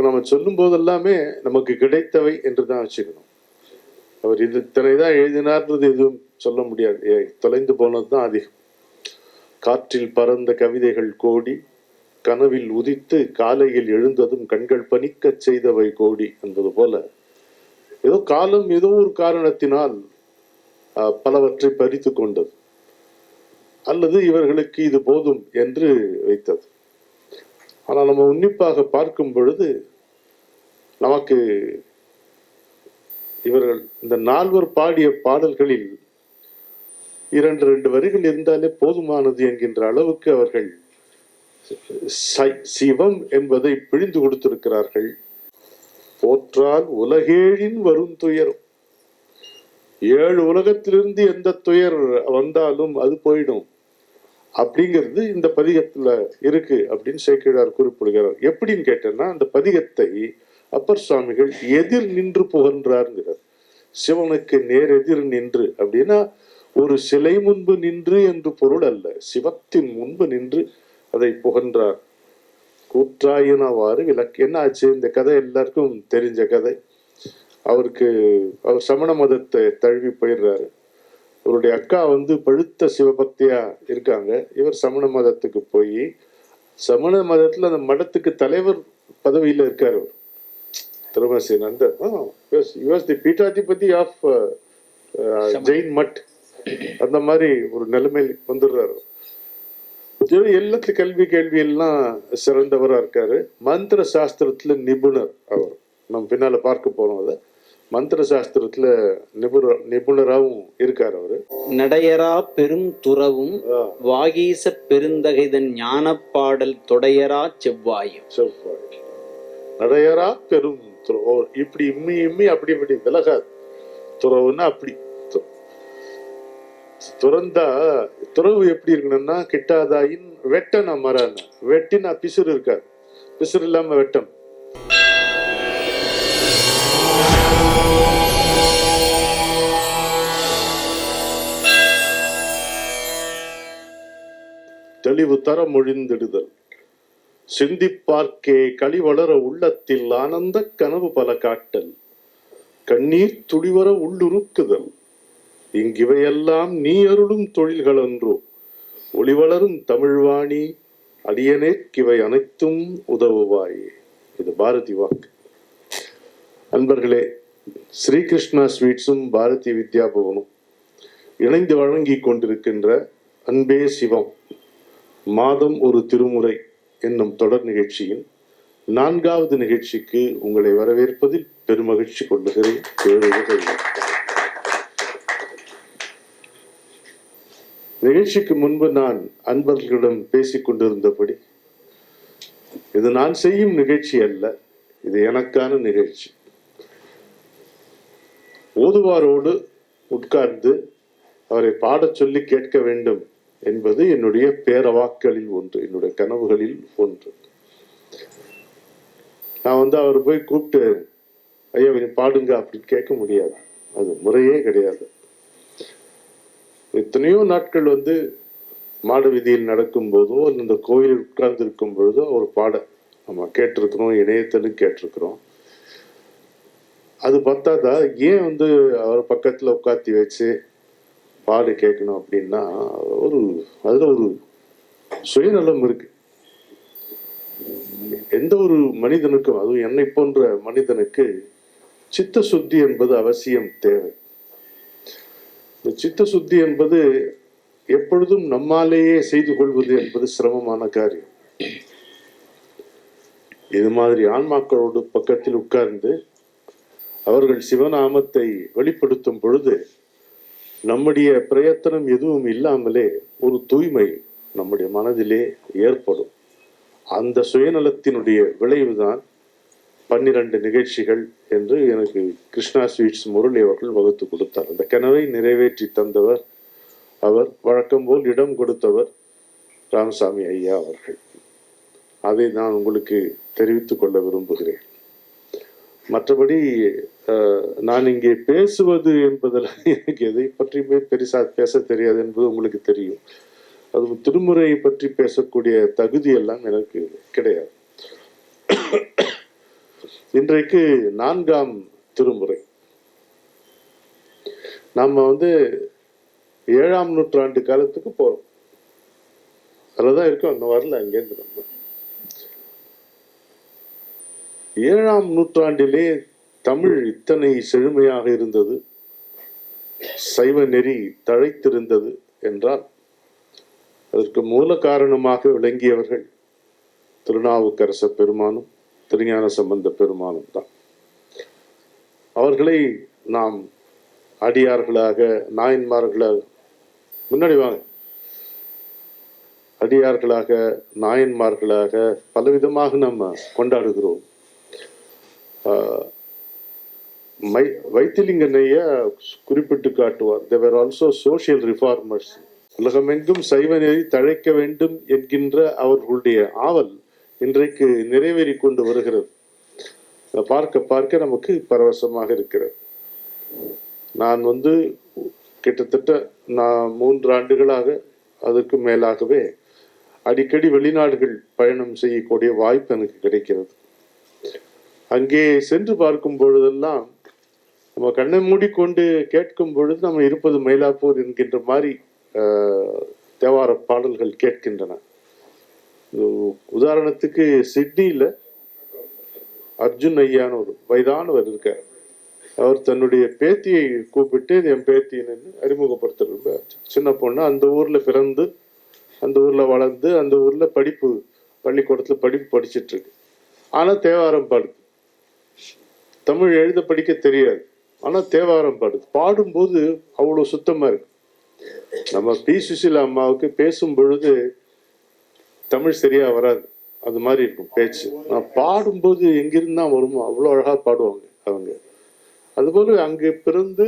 நம்ம சொல்லும் போதெல்லாமே நமக்கு கிடைத்தவை என்று தான் வச்சுக்கணும். அவர் இது இத்தனைதான் எழுதினார்ன்றது எதுவும் சொல்ல முடியாது. தொலைந்து போனது தான் அதிகம். காற்றில் பறந்த கவிதைகள் கோடி, கனவில் உதித்து காலையில் எழுந்ததும் கண்கள் பனிக்க செய்தவை கோடி என்பது போல ஏதோ காலம் ஏதோ ஒரு காரணத்தினால் பலவற்றை பறித்து கொண்டது, அல்லது இவர்களுக்கு இது போதும் என்று வைத்தது. ஆனால் நம்ம உன்னிப்பாக பார்க்கும் பொழுது நமக்கு இவர்கள் இந்த 4 பாடிய பாடல்களில் 2 வரிகள் இருந்தாலே போதுமானது என்கின்ற அளவுக்கு அவர்கள் சிவம் என்பதை பிழிந்து கொடுத்திருக்கிறார்கள். போற்றால் உலகேழின் வரும் துயரும், 7 உலகத்திலிருந்து எந்த துயர் வந்தாலும் அது போயிடும் அப்படிங்கிறது இந்த பதிகத்துல இருக்கு அப்படின்னு சேக்கிழார் குறிப்பிடுகிறார். எப்படின்னு கேட்டேன்னா, அந்த பதிகத்தை அப்பர் சுவாமிகள் எதிர் நின்று புகழ்றாருங்கிறார். சிவனுக்கு நேர் எதிர் நின்று அப்படின்னா ஒரு சிலை முன்பு நின்று என்று பொருள் அல்ல, சிவத்தின் முன்பு நின்று அதை புகழ்றார். கூற்றாயினவாறு விளக்கு. என்ன ஆச்சு? இந்த கதை எல்லாருக்கும் தெரிஞ்ச கதை. அவர் சமண மதத்தை தழுவி போயிடுறாரு. அவருடைய அக்கா பழுத்த சிவபக்தியா இருக்காங்க. இவர் சமண மதத்துக்கு போய் சமண மதத்துல அந்த மடத்துக்கு தலைவர் பதவியில இருக்காரு. திருமசிநந்தர் பீட்டாதிபதி ஆஃப் ஜெயின் மட், அந்த மாதிரி ஒரு நிலைமையில் வந்துடுறாரு. எல்லாத்துலயும் கேள்வி எல்லாம் சிறந்தவரா இருக்காரு. மந்திர சாஸ்திரத்துல நிபுணர் அவர். நம்ம பின்னால பார்க்க போறோம். அதை மந்திர சாஸ்திரத்துல நிபுணராகவும் இருக்காரு அவரு. நடையரா பெரும் துறவும் வாகீச பெருந்தகைதன் ஞான பாடல் தொடையரா செவ்வாயும். நடையரா பெரும் துறவு, இப்படி இம்மி இம்மி அப்படி இப்படி விலகாது. துறவுன்னா அப்படி துறந்தா, துறவு எப்படி இருக்கணும்னா கிட்டாதாயின் வெட்டன மரான, வெட்டினா பிசுறு இருக்காது, பிசுறு இல்லாம வெட்டணும். தெளிவு தர மொழிந்திடுதல், சிந்திப்பார்க்கே களி வளர உள்ளத்தில் ஆனந்த கனவு பல காட்டல், கண்ணீர் துளிவர உள்ளுருக்குதல், இங்கிவையெல்லாம் நீ அருளும் தொழில்கள் அன்றோ, ஒளிவளரும் தமிழ்வாணி அடியனேற்கிவை அனைத்தும் உதவுவாயே. இது பாரதி வாக்கு. அன்பர்களே, ஸ்ரீகிருஷ்ணா ஸ்வீட்ஸும் பாரதி வித்யாபவனும் இணைந்து வழங்கி கொண்டிருக்கின்ற அன்பே சிவம் மாதம் ஒரு திருமுறை என்னும் தொடர் நிகழ்ச்சியின் 4வது நிகழ்ச்சிக்கு உங்களை வரவேற்பதில் பெருமகிழ்ச்சி கொள்ளுகிறேன். நிகழ்ச்சிக்கு முன்பு நான் அன்பர்களிடம் பேசிக் கொண்டிருந்தபடி, இது நான் செய்யும் நிகழ்ச்சி அல்ல, இது எனக்கான நிகழ்ச்சி. ஓதுவாரோடு உட்கார்ந்து அவரை பாடச் சொல்லி கேட்க வேண்டும் என்பது என்னுடைய பேரவாக்களில் ஒன்று, என்னுடைய கனவுகளில் ஒன்று. நான் அவர் போய் கூப்பிட்டு ஐயா நீ பாடுங்க அப்படின்னு கேட்க முடியாது, அது முறையே கிடையாது. எத்தனையோ நாட்கள் மாட வீதியில் நடக்கும் போதோ இந்த கோயிலில் உட்கார்ந்து இருக்கும் பொழுதோ ஒரு பாட நம்ம கேட்டிருக்கிறோம், இணையத்திலும் கேட்டிருக்கிறோம். அது பார்த்தாதா ஏன் அவர் பக்கத்துல உட்காத்தி வச்சு பாடு கேட்கணும் அப்படின்னா, அதுல ஒரு சுயநலம் இருக்கு. எந்த ஒரு மனிதனுக்கும், அதுவும் என்னை போன்ற மனிதனுக்கு சித்த சுத்தி என்பது அவசியம் தேவை. இந்த சித்த சுத்தி என்பது எப்பொழுதும் நம்மாலேயே செய்து கொள்வது என்பது சிரமமான காரியம். இது மாதிரி ஆன்மாக்களோடு பக்கத்தில் உட்கார்ந்து அவர்கள் சிவநாமத்தை வெளிப்படுத்தும் பொழுது நம்முடைய பிரயத்தனம் எதுவும் இல்லாமலே ஒரு தூய்மை நம்முடைய மனதிலே ஏற்படும். அந்த சுயநலத்தினுடைய விளைவுதான் 12 நிகழ்ச்சிகள் என்று எனக்கு கிருஷ்ணா ஸ்வீட்ஸ் முரளி அவர்கள் வகுத்து கொடுத்தார். அந்த கனவை நிறைவேற்றி தந்தவர் அவர். வழக்கம் போல் இடம் கொடுத்தவர் ராமசாமி ஐயா அவர்கள். அதை நான் உங்களுக்கு தெரிவித்துக் கொள்ள விரும்புகிறேன். மற்றபடி நான் இங்கே பேசுவது என்பதில் எனக்கு எதை பற்றியுமே பெருசா பேச தெரியாது என்பது உங்களுக்கு தெரியும். அது திருமுறையை பற்றி பேசக்கூடிய தகுதி எல்லாம் எனக்கு கிடையாது. இன்றைக்கு 4ஆம் திருமுறை. நம்ம 7ஆம் நூற்றாண்டு காலத்துக்கு போறோம். அதுலதான் இருக்கோம், இன்னும் வரல அங்கேருந்து. நம்ம 7ஆம் நூற்றாண்டிலே தமிழ் இத்தனை செழுமையாக இருந்தது, சைவ நெறி தழைத்திருந்தது என்றால் அதற்கு மூல காரணமாக விளங்கியவர்கள் திருநாவுக்கரச பெருமானும் திருஞான சம்பந்த பெருமானும் தான். அவர்களை நாம் அடியார்களாக, நாயன்மார்களாக, முன்னாடி வாங்க, அடியார்களாக, நாயன்மார்களாக பலவிதமாக நம்ம கொண்டாடுகிறோம். வைத்திலிங்கனைய குறிப்பிட்டு காட்டுவார். they were also social reformers. உலகமெங்கும் சைவ நெறி தழைக்க வேண்டும் என்கின்ற அவர்களுடைய ஆவல் இன்றைக்கு நிறைவேறி கொண்டு வருகிறது. பார்க்க பார்க்க நமக்கு பரவசமாக இருக்கிறது. நான் கிட்டத்தட்ட 3 ஆண்டுகளாக, அதற்கு மேலாகவே அடிக்கடி வெளிநாடுகள் பயணம் செய்யக்கூடிய வாய்ப்பு எனக்கு கிடைக்கிறது. அங்கே சென்று பார்க்கும் பொழுதெல்லாம் நம்ம கண்ணை மூடிக்கொண்டு கேட்கும் பொழுது நம்ம இருப்பது மயிலாப்பூர் என்கின்ற மாதிரி தேவார பாடல்கள் கேட்கின்றன. உதாரணத்துக்கு சிட்னியில அர்ஜுன் ஐயான்னு ஒரு வயதானவர் இருக்கார். அவர் தன்னுடைய பேத்தியை கூப்பிட்டு, என் பேத்தின்னு அறிமுகப்படுத்துற, சின்ன பொண்ணு, அந்த ஊர்ல பிறந்து, அந்த ஊர்ல வளர்ந்து, அந்த ஊர்ல பள்ளிக்கூடத்துல படிப்பு படிச்சுட்டு இருக்கு. ஆனா தேவாரம் பாடுது. தமிழ் எழுத படிக்க தெரியாது, ஆனா தேவாரம் பாடுது. பாடும்போது அவ்வளவு சுத்தமா இருக்கு. நம்ம பி சுசிலா அம்மாவுக்கு பேசும் பொழுது தமிழ் சரியா வராது, அது மாதிரி இருக்கும் பேச்சு. நான் பாடும்போது எங்கிருந்தா வருமோ அவ்வளவு அழகா பாடுவாங்க அவங்க. அதுபோல அங்கு பிறந்து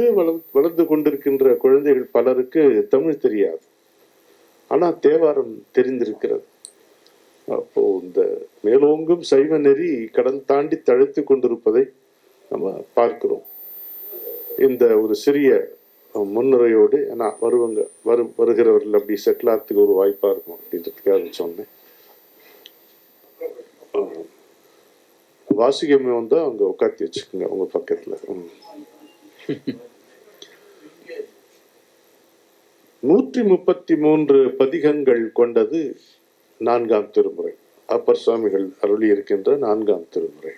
வளர்ந்து கொண்டிருக்கின்ற குழந்தைகள் பலருக்கு தமிழ் தெரியாது, ஆனா தேவாரம் தெரிந்திருக்கிறது. அப்போ இந்த மேலோங்கும் சைவ நெறி கடல் தாண்டி தழைத்து கொண்டிருப்பதை நம்ம பார்க்கிறோம். இந்த ஒரு சிறிய முன்னுரையோடு நான் வருகிறவர்கள் அப்படி செட்டில் ஆகிறதுக்கு ஒரு வாய்ப்பா இருக்கும் அப்படின்றதுக்காக சொன்னேன். வாசிகமே அங்க உட்காந்து வச்சுக்கோங்க உங்க பக்கத்துல. 133 பதிகங்கள் கொண்டது 4ஆம் திருமுறை. அப்பர் சுவாமிகள் அருளி இருக்கின்ற 4ஆம் திருமுறை.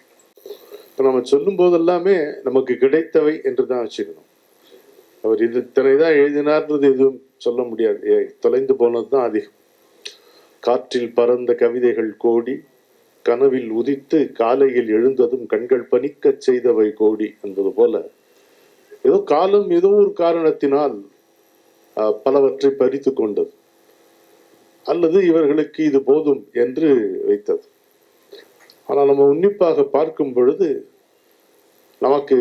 இப்ப நம்ம சொல்லும் போதெல்லாமே நமக்கு கிடைத்தவை என்றுதான் வச்சுக்கணும். அவர் இது இத்தனைதான் எழுதினார்ன்றது எதுவும் சொல்ல முடியாது, தொலைந்து போனதுதான் அதிகம். காற்றில் பறந்த கவிதைகள் கோடி, கனவில் உதித்து காலையில் எழுந்ததும் கண்கள் பனிக்க செய்தவை கோடி என்பது போல, ஏதோ காலம் ஏதோ ஒரு காரணத்தினால் பலவற்றை பறித்து கொண்டது, அல்லது இவர்களுக்கு இது போதும் என்று வைத்தது. ஆனால் நம்ம உன்னிப்பாக பார்க்கும் பொழுது நமக்கு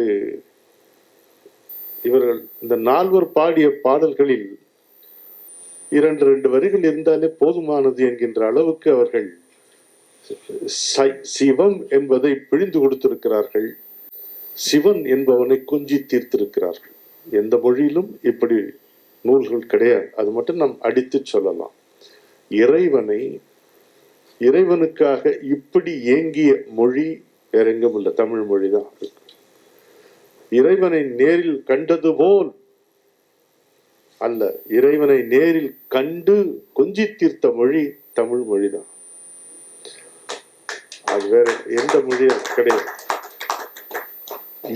இவர்கள் இந்த 4 பாடிய பாடல்களில் 2 வரிகள் இருந்தாலே போதுமானது என்கின்ற அளவுக்கு அவர்கள் சிவம் என்பதை பிழிந்து கொடுத்திருக்கிறார்கள், சிவன் என்பவனை கொஞ்சி தீர்த்திருக்கிறார்கள். எந்த மொழியிலும் இப்படி நூல்கள் கிடையாது. அது மட்டும் நாம் அடித்து சொல்லலாம். இறைவனுக்காக இப்படி ஏங்கிய மொழி வேற எங்கும் இல்லை, தமிழ் மொழிதான். இறைவனை நேரில் கண்டது போல் அல்ல, இறைவனை நேரில் கண்டு கொஞ்சி தீர்த்த மொழி தமிழ் மொழிதான். அது வேற எந்த மொழியும் கிடையாது.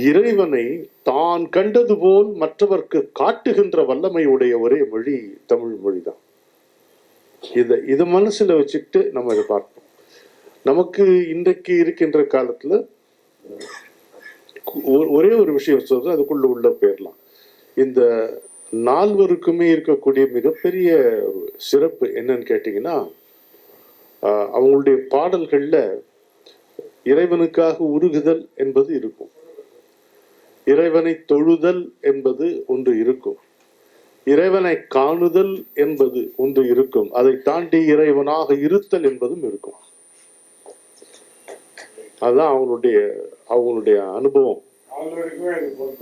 இறைவனை தான் கண்டது போல் மற்றவர்க்கு காட்டுகின்ற வல்லமை உடைய ஒரே மொழி தமிழ் மொழிதான். இத மனசுல வச்சுக்கிட்டு நம்ம இதை பார்ப்போம். நமக்கு இன்றைக்கு இருக்கின்ற காலத்துல ஒரே ஒரு விஷயம் சொல்றேன், அதுக்குள்ள உள்ள போயிடலாம். இந்த 4 இருக்கக்கூடிய மிகப்பெரிய சிறப்பு என்னன்னு கேட்டீங்கன்னா, அவங்களுடைய பாடல்கள்ல இறைவனுக்காக உருகுதல் என்பது இருக்கும், இறைவனை தொழுதல் என்பது ஒன்று இருக்கும், இறைவனை காணுதல் என்பது ஒன்று இருக்கும், அதை தாண்டி இறைவனாக இருத்தல் என்பதும் இருக்கும். அதுதான் அவங்களுடைய அனுபவம்.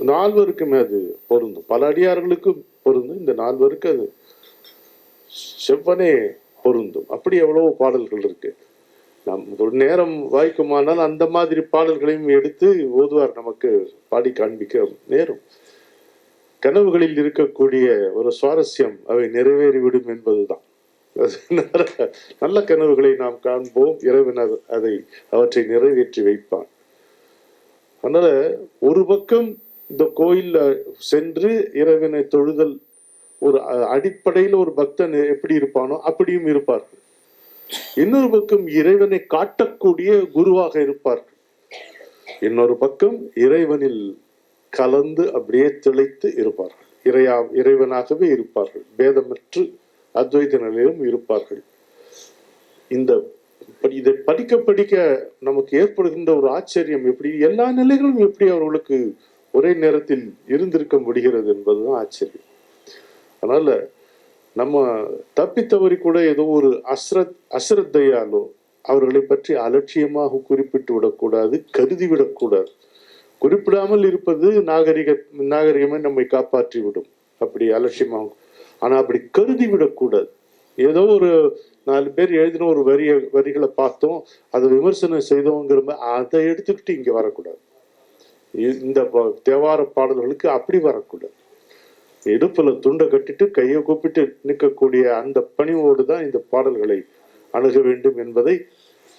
4 அது பொருந்தும், பல அடியார்களுக்கு பொருந்தும், இந்த 4 அது செவ்வனே பொருந்தும். அப்படி எவ்வளவு பாடல்கள் இருக்கு. நம் ஒரு நேரம் வாய்க்குமானால் அந்த மாதிரி பாடல்களையும் எடுத்து ஓதுவார், நமக்கு பாடி காண்பிக்க நேரும். கனவுகளில் இருக்கக்கூடிய ஒரு சுவாரஸ்யம் அவை நிறைவேறிவிடும் என்பதுதான். நல்ல கனவுகளை நாம் காண்போம், இறைவன் அவற்றை நிறைவேற்றி வைப்பான். அதனால ஒரு பக்கம் இந்த கோயில்ல சென்று இறைவனை தொழுதல், ஒரு அடிப்படையில் ஒரு பக்தன் எப்படி இருப்பானோ அப்படியும் இருப்பார்கள். இன்னொரு பக்கம் இறைவனை காட்டக்கூடிய குருவாக இருப்பார்கள். இன்னொரு பக்கம் இறைவனில் கலந்து அப்படியே திளைத்து இருப்பார்கள். இறைவனாகவே இருப்பார்கள். பேதமற்று அத்வைத நிலையிலும் இருப்பார்கள். இதை படிக்க படிக்க நமக்கு ஏற்படுகின்ற ஒரு ஆச்சரியம், எப்படி எல்லா நிலைகளும் எப்படி அவர்களுக்கு ஒரே நேரத்தில் இருந்திருக்க முடிகிறது என்பதுதான் ஆச்சரியம். அதனால நம்ம தப்பித்தவறி கூட ஏதோ ஒரு அஸ்ரத்தையாலோ அவர்களை பற்றி அலட்சியமாக குறிப்பிட்டு விடக்கூடாது, கருதி விடக்கூடாது. குறிப்பிடாமல் இருப்பது நாகரிகமே நம்மை காப்பாற்றி விடும், அப்படி அலட்சியமாகும். ஆனா அப்படி கருதி விடக்கூடாது. ஏதோ ஒரு 4 பேர் எழுதின ஒரு வரிகளை பார்த்தோம், அதை விமர்சனம் செய்தோங்கிற அதை எடுத்துக்கிட்டு இங்க வரக்கூடாது. இந்த தேவார பாடல்களுக்கு அப்படி வரக்கூடாது. இடுப்புல துண்டை கட்டிட்டு கையை கூப்பிட்டு நிற்கக்கூடிய அந்த பணிவோடு தான் இந்த பாடல்களை அணுக வேண்டும் என்பதை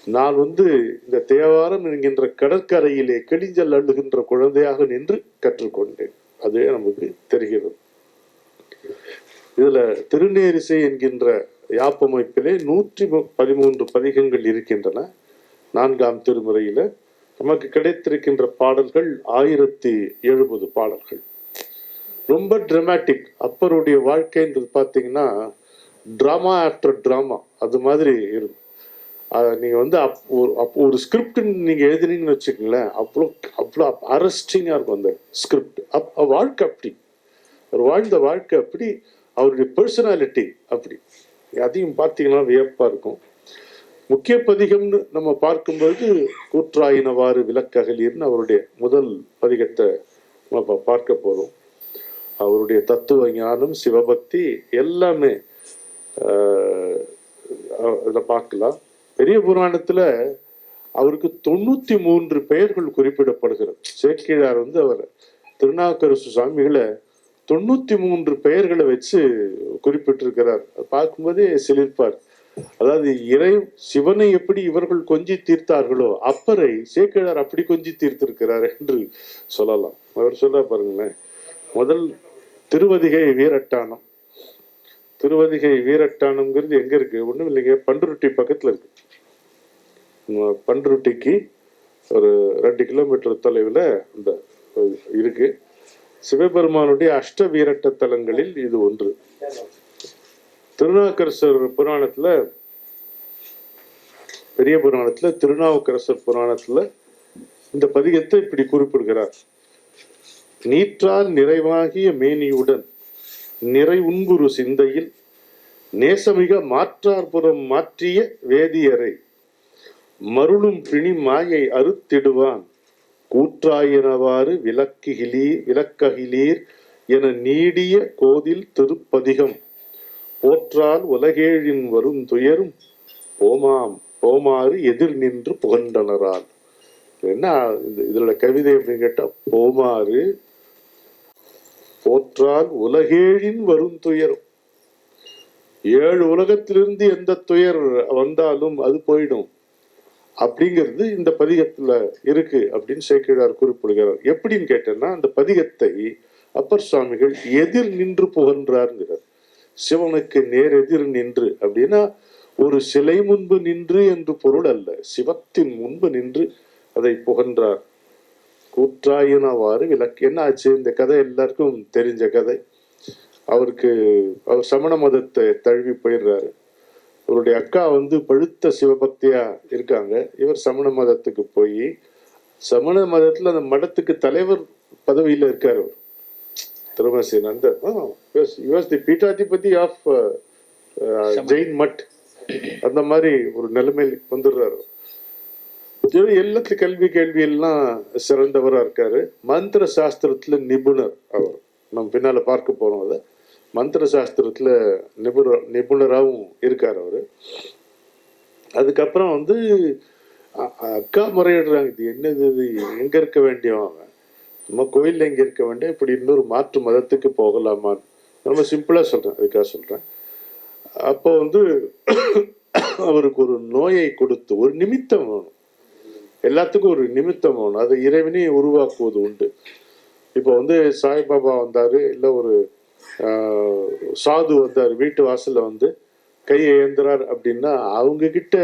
நான் இந்த தேவாரம் என்கின்ற கடற்கரையிலே கிளிஞ்சல் அள்ளுகின்ற குழந்தையாக நின்று கற்றுக்கொண்டேன். அதுவே நமக்கு தெரிகிறது. இதுல திருநேரிசை என்கின்ற யாப்பமைப்பிலே 113 பதிகங்கள் இருக்கின்றன. 4ஆம் திருமுறையில நமக்கு கிடைத்திருக்கின்ற பாடல்கள் 1070 பாடல்கள். ரொம்ப டிராமாட்டிக். அப்பருடைய வாழ்க்கைன்றது பார்த்தீங்கன்னா டிராமா ஆஃப்டர் டிராமா, அது மாதிரி இருக்கும். நீங்க ஒரு ஸ்கிரிப்ட் நீங்க எழுதினீங்கன்னு வச்சுக்கோங்களேன், அவ்வளோ அரஸ்டிங்கா இருக்கும் அந்த ஸ்கிரிப்ட். வாழ்க்கை அப்படி, ஒரு வாழ்ந்த வாழ்க்கை அப்படி, அவருடைய பர்சனாலிட்டி அப்படி. அதையும் பார்த்தீங்கன்னா வியப்பா இருக்கும். முக்கிய பதிகம்னு நம்ம பார்க்கும்போது கூற்றாயினவாறு விளக்ககலீர்னு அவருடைய முதல் பதிகத்தை நம்ம பார்க்க போறோம். அவருடைய தத்துவ ஞானம், சிவபக்தி எல்லாமே பார்க்கலாம். பெரிய புராணத்துல அவருக்கு 93 பெயர்கள் குறிப்பிடப்படுகிறது. சேக்கிழார் அவர் திருநாவுக்கரசு சுவாமிகளை 93 பெயர்களை வச்சு குறிப்பிட்டிருக்கிறார். பார்க்கும்போதே சிலிர்ப்பார். அதாவது சிவனை எப்படி இவர்கள் கொஞ்சி தீர்த்தார்களோ அப்பரை சேக்கிழார் அப்படி கொஞ்சி தீர்த்திருக்கிறார் என்று சொல்லலாம். அவர் சொல்ல பாருங்களேன், முதல் திருவதிகை வீரட்டானம். திருவதிகை வீரட்டானம்ங்கிறது எங்க இருக்கு? ஒண்ணும் இல்லைங்க, பண்ருட்டி பக்கத்துல இருக்கு. பண்ருட்டிக்கு ஒரு 2 கிலோமீட்டர் தொலைவில் அந்த இருக்கு. சிவபெருமானுடைய அஷ்ட வீரட்ட தலங்களில் இது ஒன்று. திருநாவுக்கரசர் புராணத்துல, பெரிய புராணத்துல, திருநாவுக்கரசர் புராணத்துல இந்த பதிகத்தை இப்படி குறிப்பிடுகிறார். நீற்றால் நிறைவாகிய மேனியுடன் நிறை உண்புறு சிந்தையில் நேசமிக மாற்றார்புறம் மாற்றிய வேதியரை மருளும் பிணி மாயை அறுத்திடுவான் கூற்றாயினவாறு விளக்ககிலீர் என நீடிய கோதில் திருப்பதிகம் போற்றால் உலகேழின் வரும் துயரும் போமாறு எதிர் நின்று புகன்றனரால். என்ன இதுல கவிதை அப்படின்னு கேட்டா, போற்றால் உலகேழின் வரும் துயரும், 7 உலகத்திலிருந்து எந்த துயர் வந்தாலும் அது போயிடும் அப்படிங்கிறது இந்த பதிகத்துல இருக்கு அப்படின்னு சேக்கிழார் குறிப்பிடுகிறார். எப்படின்னு கேட்டேன்னா, அந்த பதிகத்தை அப்பர் சுவாமிகள் எதிர் நின்று புகன்றார்ங்கிறார். சிவனுக்கு நேர் எதிர் நின்று அப்படின்னா ஒரு சிலை முன்பு நின்று என்று பொருள் அல்ல, சிவத்தின் முன்பு நின்று அதை புகன்றார். கூற்றாயினவாறு விளக்கு. என்ன ஆச்சு? இந்த கதை எல்லாருக்கும் தெரிஞ்ச கதை. அவர் சமண மதத்தை தழுவி போயிடுறாரு. அவருடைய அக்கா பழுத்த சிவபக்தியா இருக்காங்க. இவர் சமண மதத்துக்கு போய், சமண மதத்துல அந்த மடத்துக்கு தலைவர் பதவியில இருக்காரு. திருமசி நந்தர் பீட்டாதிபதி ஆஃப் ஜெயின் மட். அந்த மாதிரி ஒரு நிலைமையில் வந்துடுறாரு. எல்லாத்துலயும் கல்வி கேள்வி எல்லாம் சிறந்தவரா இருக்காரு. மந்திர சாஸ்திரத்துல நிபுணர் அவர். நம்ம பின்னால பார்க்க போறோம். அதை மந்திர சாஸ்திரத்துல நிபுணராகவும் இருக்காரு அவரு. அதுக்கப்புறம் வந்து அக்கா முறையிடுறாங்க, இது என்னது, இது எங்க இருக்க வேண்டியவங்க, நம்ம கோயில்ல எங்க இருக்க வேண்டிய, இப்படி இன்னொரு மாற்று மதத்துக்கு போகலாமான்னு ரொம்ப சிம்பிளா சொல்றேன், அதுக்காக சொல்றேன். அப்போ வந்து அவருக்கு ஒரு நோயை கொடுத்து, ஒரு நிமித்தம் வேணும், எல்லாத்துக்கும் ஒரு நிமித்தம் வேணும், அதை இறைவனே உருவாக்குவது உண்டு. இப்போ வந்து சாய்பாபா வந்தாரு, இல்லை ஒரு சாது வந்தார் வீட்டு வாசல்ல வந்து கையை ஏந்துறார் அப்படின்னா அவங்க கிட்ட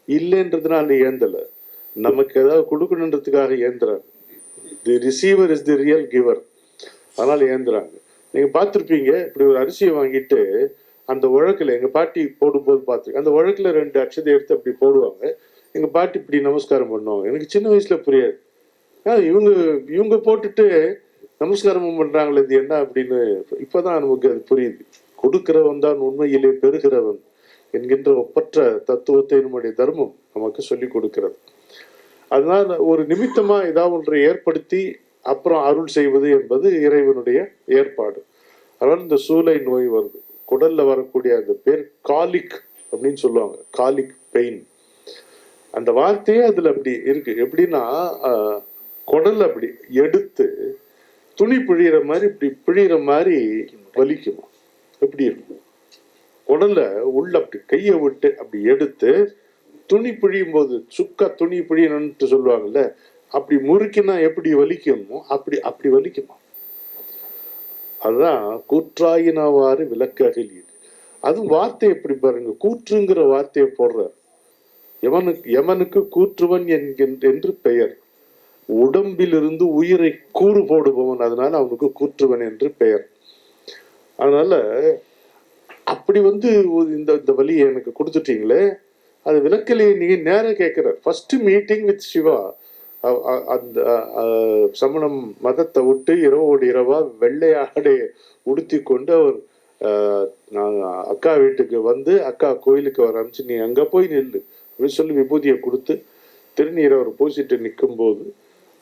இல்லைன்றதுனால ஏந்தல, நமக்கு ஏதாவது கொடுக்கணுன்றதுக்காக ஏந்துறாரு. The receiver is the real giver, அதனால ஏந்துறாங்க. நீங்க பார்த்துருப்பீங்க, இப்படி ஒரு அரிசியை வாங்கிட்டு அந்த உழக்குல, எங்க பாட்டி போடும்போது பார்த்துருக்கேன், அந்த உழக்குல 2 அட்சதை எடுத்து அப்படி போடுவாங்க. எங்க பாட்டி இப்படி நமஸ்காரம் பண்ணுவாங்க. எனக்கு சின்ன வயசுல புரியாது, இவங்க இவங்க போட்டுட்டு நமஸ்காரம் பண்றாங்களே, இது என்ன அப்படின்னு. இப்பதான் நமக்கு அது புரியுது. கொடுக்கிறவன் தான் உண்மையிலே பெறுகிறவன் என்கின்ற ஒப்பற்ற தத்துவத்தை நம்முடைய தர்மம் நமக்கு சொல்லி கொடுக்கிறது. அதனால ஒரு நிமித்தமா ஏதாவது ஒன்றை ஏற்படுத்தி அப்புறம் அருள் செய்வது என்பது இறைவனுடைய ஏற்பாடு. அதனால இந்த சூளை நோய் வருது, குடல்ல வரக்கூடிய அந்த பேர் காலிக் அப்படின்னு சொல்லுவாங்க, காலிக் பெயின். அந்த வார்த்தையே அதுல அப்படி இருக்கு. எப்படின்னா குடல் அப்படி எடுத்து துணி பிழிகிற மாதிரி, இப்படி பிழிகிற மாதிரி வலிக்குமா, எப்படி இருக்கும். குடல்ல உள்ள அப்படி கையை விட்டு அப்படி எடுத்து துணி பிழியும் போது, சுக்கா துணி பிழியணும்னு சொல்லுவாங்கல்ல, அப்படி முறுக்கினா எப்படி வலிக்குமோ அப்படி அப்படி வலிக்குமா. அதுதான் கூற்றாயினவாறு விளக்ககில். அதுவும் வார்த்தை எப்படி பாருங்க, கூற்றுங்கிற வார்த்தையை போடுறார். எமனுக்கு கூற்றுவன் என்று பெயர், உடம்பிலிருந்து உயிரை கூறு போடுபவன், அதனால அவனுக்கு கூற்றுவன் என்று பெயர். அதனால அப்படி வந்து இந்த வழியை எனக்கு கொடுத்துட்டீங்களே, அது விளக்கலையே நீங்க நேரம் கேட்கிறார். ஃபர்ஸ்ட் மீட்டிங் வித் சிவா, அந்த சமணம் மதத்தை விட்டு இரவோடு இரவா வெள்ளை ஆடை உடுத்தி கொண்டு அவர் அக்கா வீட்டுக்கு வந்து, அக்கா கோயிலுக்கு அவர் அனுப்பிச்சு, நீ அங்க போய் நில்லு அப்படின்னு சொல்லி விபூதியை கொடுத்து திருநீரை அவர் பூசிட்டு நிற்கும் போது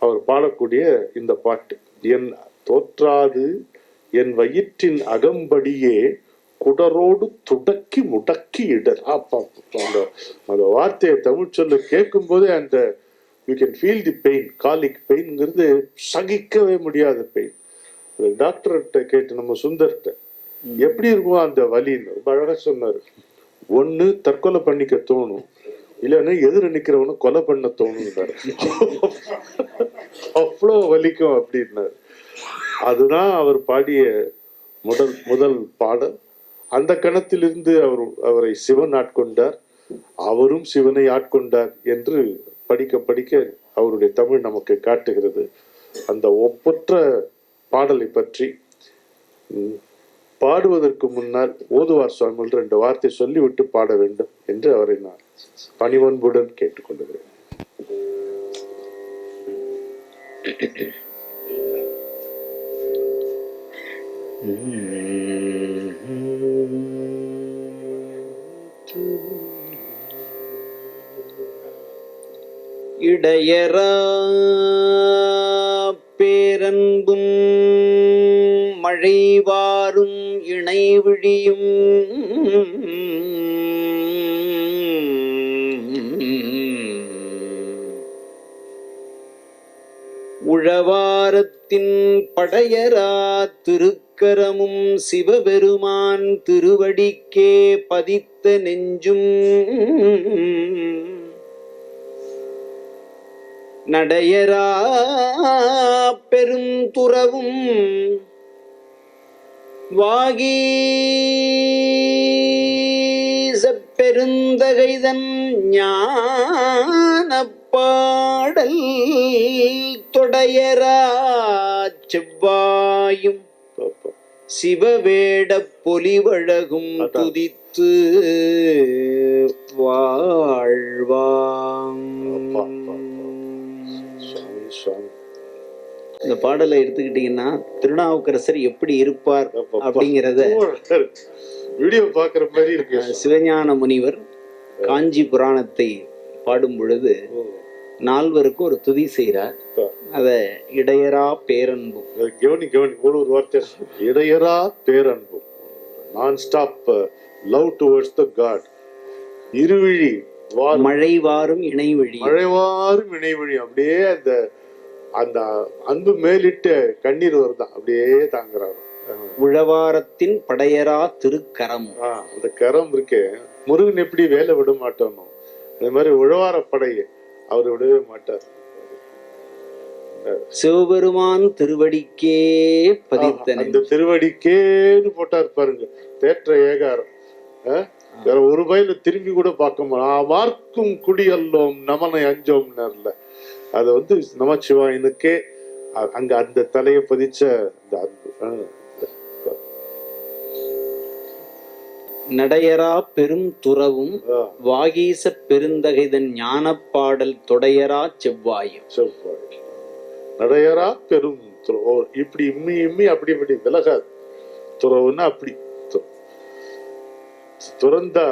அவர் பாடக்கூடிய இந்த பாட்டு, என் தோற்றாது என் வயிற்றின் அகம்படியே குடரோடு துடக்கி முடக்கி இடர். அந்த வார்த்தையை தமிழ் சொல்ல கேட்கும் போதே அந்த you can feel the pain. Colic பெயின்ங்கிறது சகிக்கவே முடியாத பெயின். டாக்டர்கிட்ட கேட்டு, நம்ம சுந்தர்கிட்ட எப்படி இருக்கும் அந்த வலின்னு ரொம்ப அழகா சொன்னாரு. ஒண்ணு தற்கொலை பண்ணிக்க தோணும், இல்லைன்னா எதிர நிக்கிறவனு கொலை பண்ண தோணுன்னாரு. அவ்வளோ வலிக்கும் அப்படின்னாரு. அதுதான் அவர் பாடிய முதல் பாடல். அந்த கணத்திலிருந்து அவரை சிவன் ஆட்கொண்டார், அவரும் சிவனை ஆட்கொண்டார் என்று படிக்க படிக்க அவருடைய தமிழ் நமக்கு காட்டுகிறது. அந்த ஒப்பற்ற பாடலை பற்றி பாடுவதற்கு முன்னால் ஓதுவார் சுவாமிகள் 2 வார்த்தை சொல்லிவிட்டு பாட வேண்டும் என்று அவரை நான் பணிவன்புடன் கேட்டுக்கொள்கிறேன். இடையரா பேரன்பும் மழைவாரும் இணைவிழியும் உழவாரத்தின் படையரா திருக்கரமும் சிவபெருமான் திருவடிக்கே பதித்த நெஞ்சும் நடையரா பெருந்துறவும் வாகீச பெருந்தகைதன் ஞானப்பாடல் தொடையரா செவ்வாயும் சிவவேட பொலிவழகும் துதித்து வாழ்வாம். இந்த பாடலை எடுத்துக்கிட்டீங்கன்னா திருநாவுக்கரசர் எப்படி இருப்பார் அப்படிங்கிறத வீடியோ பார்க்குற மாதிரி இருக்கு. சிவஞான முனிவர் காஞ்சி புராணத்தை பாடும் பொழுது 4 ஒரு துதி செய்கிறார். அத இடையரா பேரன்பும். கவனி ஒரு வார்த்தை, இடையரா பேரன்பும், நான் stop love towards the God. இருவிழி மழை வாரும் இணைவழி, மழைவாரும் இணைவழி. அப்படியே அந்த அந்த அன்பு மேலிட்டு கண்ணீர் வருதான், அப்படியே தாங்குறாரு. உழவாரத்தின் படையரா திருக்கரம். அந்த கரம் இருக்கே, முருகன் எப்படி வேலை விட மாட்டானோ அதே மாதிரி உழவார படையை அவர் விடவே மாட்டார். சிவபெருமான் திருவடிக்கே பதித்தன, அந்த திருவடிக்கேன்னு போட்டார் பாருங்க, தேற்ற ஏகாரம். வேற ஒரு பயில திரும்பி கூட பார்க்க மாட்டோம். வார்க்கும் குடி அல்லோம் நமனை அஞ்சோம்னர்ல, அத வந்து நமச்சிவாயனுக்கே அங்க அந்த தலையை பதிச்ச அந்த அன்பு. நடையரா பெரும் துறவும் வாகீச பெருந்தகைதன் ஞான பாடல் தொடையரா செவ்வாயும். நடையரா பெரும் துறவு, இப்படி இம்மி இம்மி அப்படி இப்படி விலகாது. துறவுன்னா அப்படி துறந்தா,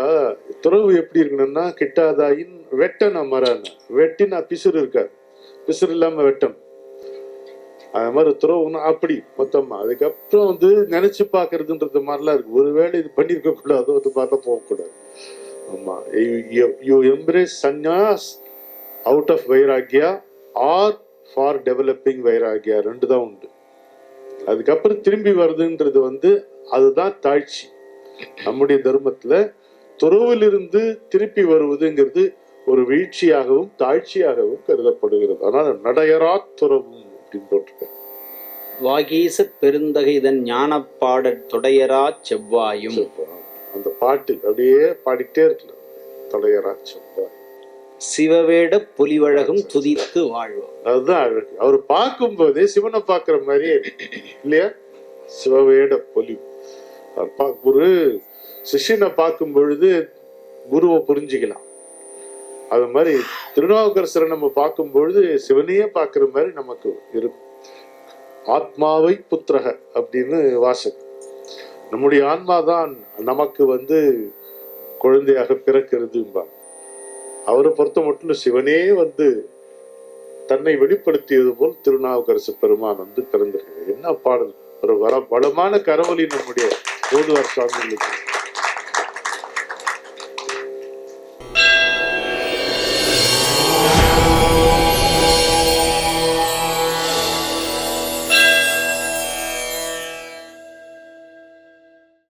துறவு எப்படி இருக்கணும்னா கிட்டாதாயின் வெட்டன மரான, வெட்டினா பிசுறு இருக்காது, பிசுறு இல்லாம வெட்டணும். அது மாதிரி துறவுன்னா அப்படி மொத்தமா. அதுக்கப்புறம் வந்து நினைச்சு பாக்குறதுன்றது மாதிரிலாம் இருக்கு. ஒருவேளை இது பண்ணிருக்க கூடாதோ அது மாதிரிலாம் போகக்கூடாது. ஆமா, you embrace sannyas out of vairagya or for developing vairagya, ரெண்டு தான் உண்டு. அதுக்கப்புறம் திரும்பி வருதுன்றது வந்து அதுதான் தாழ்ச்சி. நம்முடைய தர்மத்துல துறவிலிருந்து திருப்பி வருவதுங்கிறது ஒரு வீழ்ச்சியாகவும் தாழ்ச்சியாகவும் கருதப்படுகிறது. அதனால நடையரா துறவும் அப்படின்னு போட்டிருக்க. வாகீச பெருந்தகைதன் ஞான பாடல் தொடையரா செவ்வாயும். அந்த பாட்டு அப்படியே பாடிட்டே இருக்கலாம், தொடையரா செவ்வாய். சிவவேட பொலிவழகும் துதித்து வாழ்வோம். அதுதான் அழகு. அவர் பார்க்கும் போதே சிவனை பார்க்கிற மாதிரியே இல்லையா? சிவவேட பொலி. ஒரு சிஷ்யனை பார்க்கும் பொழுது குருவை புரிஞ்சுக்கலாம். அது மாதிரி திருநாவுக்கரசரை நம்ம பார்க்கும் பொழுது சிவனையே பார்க்கிற மாதிரி நமக்கு இருக்கும். ஆத்மாவை புத்திரக அப்படின்னு வாசகம். நம்முடைய ஆன்மாதான் நமக்கு வந்து குழந்தையாக பிறக்கிறதும்பாங்க. அவரை பொறுத்த மட்டும் சிவனே வந்து தன்னை வெளிப்படுத்தியது போல் திருநாவுக்கரசு பெருமான் வந்து பிறந்திருக்கிறது. என்ன பாடல்! ஒரு வளமான கரவொலி நம்முடைய ஓதுவார் சுவாமிகளுக்கு.